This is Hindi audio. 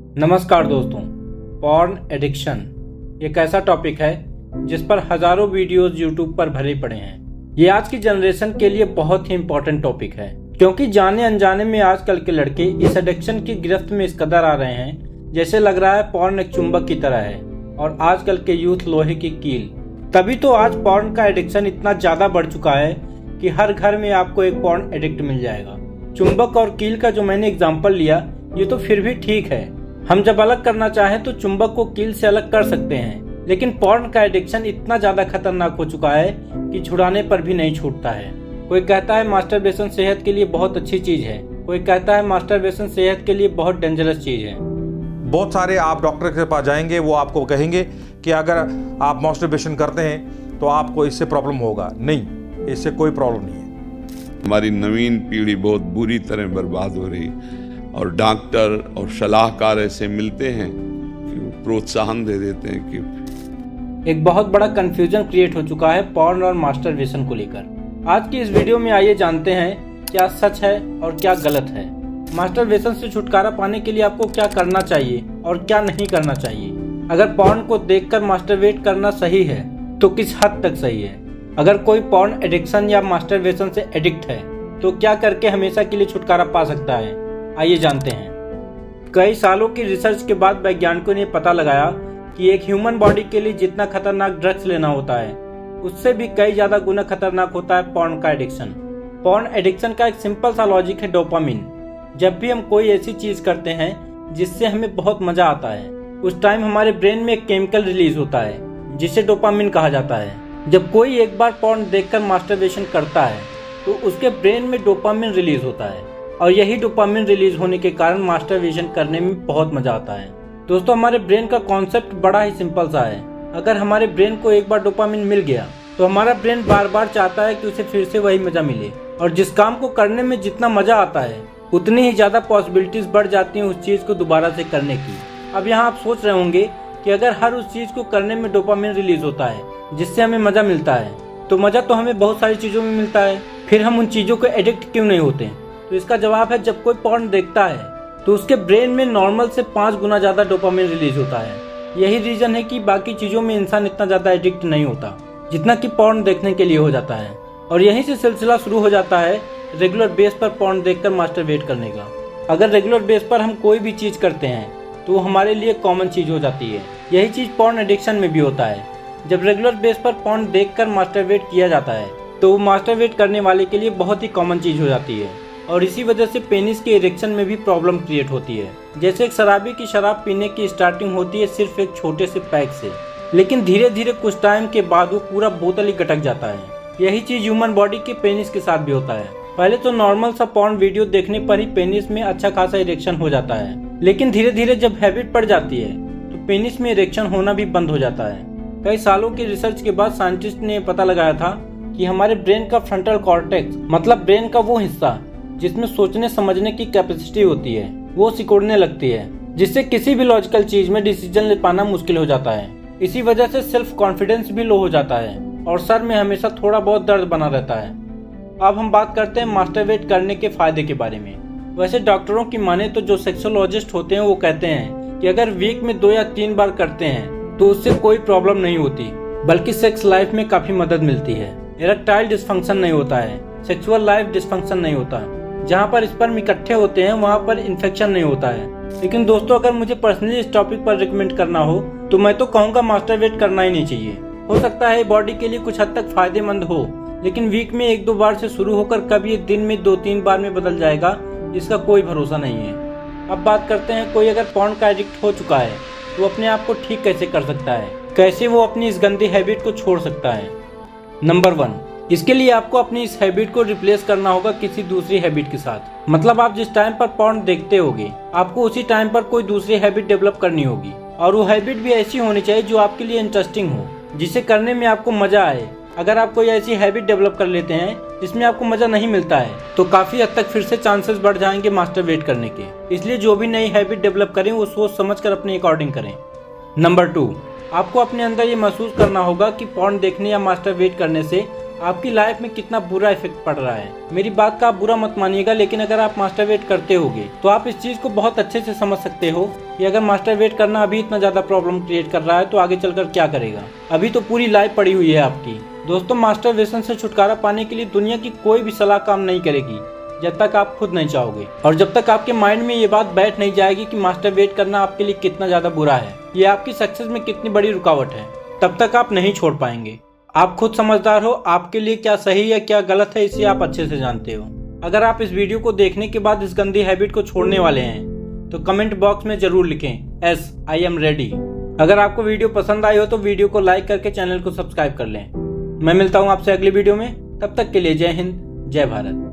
नमस्कार दोस्तों। पॉर्न एडिक्शन एक ऐसा टॉपिक है जिस पर हजारों वीडियोस यूट्यूब पर भरे पड़े हैं। ये आज की जनरेशन के लिए बहुत ही इम्पोर्टेंट टॉपिक है, क्योंकि जाने अनजाने में आजकल के लड़के इस एडिक्शन की गिरफ्त में इस कदर आ रहे हैं जैसे लग रहा है पॉर्न एक चुंबक की तरह है और आजकल के यूथ लोहे की कील। तभी तो आज पॉर्न का एडिक्शन इतना ज्यादा बढ़ चुका है कि हर घर में आपको एक पॉर्न एडिक्ट मिल जाएगा। चुंबक और कील का जो मैंने एग्जाम्पल लिया ये तो फिर भी ठीक है, हम जब अलग करना चाहें तो चुंबक को कील से अलग कर सकते हैं, लेकिन पॉर्न का एडिक्शन इतना ज्यादा खतरनाक हो चुका है कि छुड़ाने पर भी नहीं छूटता है। कोई कहता है मास्टरबेशन सेहत के लिए बहुत अच्छी चीज है, कोई कहता है मास्टरबेशन सेहत के लिए बहुत डेंजरस चीज है। बहुत सारे आप डॉक्टर के पास जाएंगे, वो आपको कहेंगे कि अगर आप मास्टरबेशन करते हैं तो आपको इससे प्रॉब्लम होगा। नहीं, इससे कोई प्रॉब्लम नहीं है। हमारी नवीन पीढ़ी बहुत बुरी तरह बर्बाद हो रही और डॉक्टर और सलाहकार ऐसे मिलते हैं कि वो प्रोत्साहन दे देते हैं कि एक बहुत बड़ा कंफ्यूजन क्रिएट हो चुका है पॉर्न और मास्टरबेशन को लेकर। आज की इस वीडियो में आइए जानते हैं क्या सच है और क्या गलत है। मास्टरबेशन से छुटकारा पाने के लिए आपको क्या करना चाहिए और क्या नहीं करना चाहिए। अगर पॉर्न को देखकर मास्टरबेट करना सही है तो किस हद तक सही है। अगर कोई पॉर्न एडिक्शन या मास्टरबेशन से एडिक्ट है तो क्या करके हमेशा के लिए छुटकारा पा सकता है, आइए जानते हैं। कई सालों की रिसर्च के बाद वैज्ञानिकों ने पता लगाया कि एक ह्यूमन बॉडी के लिए जितना खतरनाक ड्रग्स लेना होता है उससे भी कई ज्यादा गुना खतरनाक होता है पॉर्न का एडिक्शन। पॉर्न एडिक्शन का एक सिंपल सा लॉजिक है डोपामिन। जब भी हम कोई ऐसी चीज करते हैं जिससे हमें बहुत मजा आता है उस टाइम हमारे ब्रेन में एक केमिकल रिलीज होता है जिसे डोपामिन कहा जाता है। जब कोई एक बार पॉर्न देखकर मास्टरबेशन करता है तो उसके ब्रेन में डोपामिन रिलीज होता है और यही डोपामिन रिलीज होने के कारण मास्टरबेशन करने में बहुत मजा आता है। दोस्तों, हमारे ब्रेन का कॉन्सेप्ट बड़ा ही सिंपल सा है। अगर हमारे ब्रेन को एक बार डोपामिन मिल गया तो हमारा ब्रेन बार बार चाहता है कि उसे फिर से वही मजा मिले, और जिस काम को करने में जितना मजा आता है उतनी ही ज्यादा पॉसिबिलिटीज बढ़ जाती हैं उस चीज को दोबारा से करने की। अब यहाँ आप सोच रहे होंगे कि अगर हर उस चीज को करने में डोपामिन रिलीज होता है जिससे हमें मजा मिलता है तो मजा तो हमें बहुत सारी चीजों में मिलता है, फिर हम उन चीजों को एडिक्ट क्यों नहीं होते। तो इसका जवाब है, जब कोई पॉर्न देखता है तो उसके ब्रेन में नॉर्मल से 5 गुना ज्यादा डोपामिन रिलीज होता है। यही रीजन है कि बाकी चीजों में इंसान इतना ज्यादा एडिक्ट नहीं होता जितना कि पॉर्न देखने के लिए हो जाता है। और यहीं से सिलसिला शुरू हो जाता है रेगुलर बेस पर पॉर्न देखकर मास्टरबेट करने का। अगर रेगुलर बेस पर हम कोई भी चीज करते हैं तो वो हमारे लिए कॉमन चीज हो जाती है। यही चीज पॉर्न एडिक्शन में भी होता है। जब रेगुलर बेस पर पॉर्न देखकर मास्टरबेट किया जाता है तो वो मास्टरबेट करने वाले के लिए बहुत ही कॉमन चीज हो जाती है, और इसी वजह से पेनिस के इरेक्शन में भी प्रॉब्लम क्रिएट होती है। जैसे एक शराबी की शराब पीने की स्टार्टिंग होती है सिर्फ एक छोटे से पैक से, लेकिन धीरे धीरे कुछ टाइम के बाद वो पूरा बोतल ही गटक जाता है। यही चीज ह्यूमन बॉडी के पेनिस के साथ भी होता है। पहले तो नॉर्मल सा पॉर्न वीडियो देखने पर ही पेनिस में अच्छा खासा इरेक्शन हो जाता है, लेकिन धीरे धीरे जब हैबिट पड़ जाती है तो पेनिस में इरेक्शन होना भी बंद हो जाता है। कई सालों की रिसर्च के बाद साइंटिस्ट ने पता लगाया था कि हमारे ब्रेन का फ्रंटल कॉर्टेक्स, मतलब ब्रेन का वो हिस्सा जिसमें सोचने समझने की कैपेसिटी होती है, वो सिकुड़ने लगती है, जिससे किसी भी लॉजिकल चीज में डिसीजन ले पाना मुश्किल हो जाता है। इसी वजह से सेल्फ कॉन्फिडेंस भी लो हो जाता है और सर में हमेशा थोड़ा बहुत दर्द बना रहता है। अब हम बात करते हैं मास्टरबेट करने के फायदे के बारे में। वैसे डॉक्टरों की माने तो जो सेक्सोलॉजिस्ट होते हैं वो कहते हैं कि अगर वीक में 2 या 3 बार करते हैं तो उससे कोई प्रॉब्लम नहीं होती, बल्कि सेक्स लाइफ में काफी मदद मिलती है। इरेक्टाइल डिस्फंक्शन नहीं होता है, सेक्सुअल लाइफ डिस्फंक्शन नहीं होता है। जहाँ पर स्पर्म इकट्ठे होते हैं वहाँ पर इन्फेक्शन नहीं होता है। लेकिन दोस्तों, अगर मुझे पर्सनली इस टॉपिक पर रिकमेंड करना हो तो मैं तो कहूँगा मास्टरबेट करना ही नहीं चाहिए। हो सकता है बॉडी के लिए कुछ हद तक फायदेमंद हो, लेकिन वीक में 1-2 बार से शुरू होकर कभी दिन में 2-3 बार में बदल जाएगा, इसका कोई भरोसा नहीं है। अब बात करते हैं, कोई अगर पॉर्न का एडिक्ट हो चुका है तो अपने आप को ठीक कैसे कर सकता है, कैसे वो अपनी इस गंदी हैबिट को छोड़ सकता है। नंबर 1, इसके लिए आपको अपनी इस हैबिट को रिप्लेस करना होगा किसी दूसरी हैबिट के साथ। मतलब आप जिस टाइम पर पॉर्न देखते होगे आपको उसी टाइम पर कोई दूसरी हैबिट डेवलप करनी होगी, और वो हैबिट भी ऐसी होनी चाहिए जो आपके लिए इंटरेस्टिंग हो, जिसे करने में आपको मजा आए। अगर आप कोई ऐसी हैबिट डेवलप कर लेते हैं जिसमें आपको मजा नहीं मिलता है तो काफी हद तक फिर से चांसेस बढ़ जाएंगे मास्टरबेट करने के। इसलिए जो भी नई हैबिट डेवलप करें वो सोच समझ कर अपने अकॉर्डिंग करें। नंबर 2, आपको अपने अंदर ये महसूस करना होगा कि पॉर्न देखने या मास्टरबेट करने से आपकी लाइफ में कितना बुरा इफेक्ट पड़ रहा है। मेरी बात का आप बुरा मत मानिएगा, लेकिन अगर आप मास्टरबेट करते होगे तो आप इस चीज को बहुत अच्छे से समझ सकते हो कि अगर मास्टरबेट करना अभी इतना ज्यादा प्रॉब्लम क्रिएट कर रहा है तो आगे चलकर क्या करेगा। अभी तो पूरी लाइफ पड़ी हुई है आपकी। दोस्तों, मास्टरबेशन से छुटकारा पाने के लिए दुनिया की कोई भी सलाह काम नहीं करेगी जब तक आप खुद नहीं चाहोगे, और जब तक आपके माइंड में ये बात बैठ नहीं जाएगी कि मास्टरबेट करना आपके लिए कितना ज्यादा बुरा है, ये आपकी सक्सेस में कितनी बड़ी रुकावट है, तब तक आप नहीं छोड़ पाएंगे। आप खुद समझदार हो, आपके लिए क्या सही है क्या गलत है इसे आप अच्छे से जानते हो। अगर आप इस वीडियो को देखने के बाद इस गंदी हैबिट को छोड़ने वाले हैं तो कमेंट बॉक्स में जरूर लिखें यस आई एम रेडी। अगर आपको वीडियो पसंद आई हो तो वीडियो को लाइक करके चैनल को सब्सक्राइब कर लें। मैं मिलता हूं आपसे अगली वीडियो में, तब तक के लिए जय हिंद, जय भारत।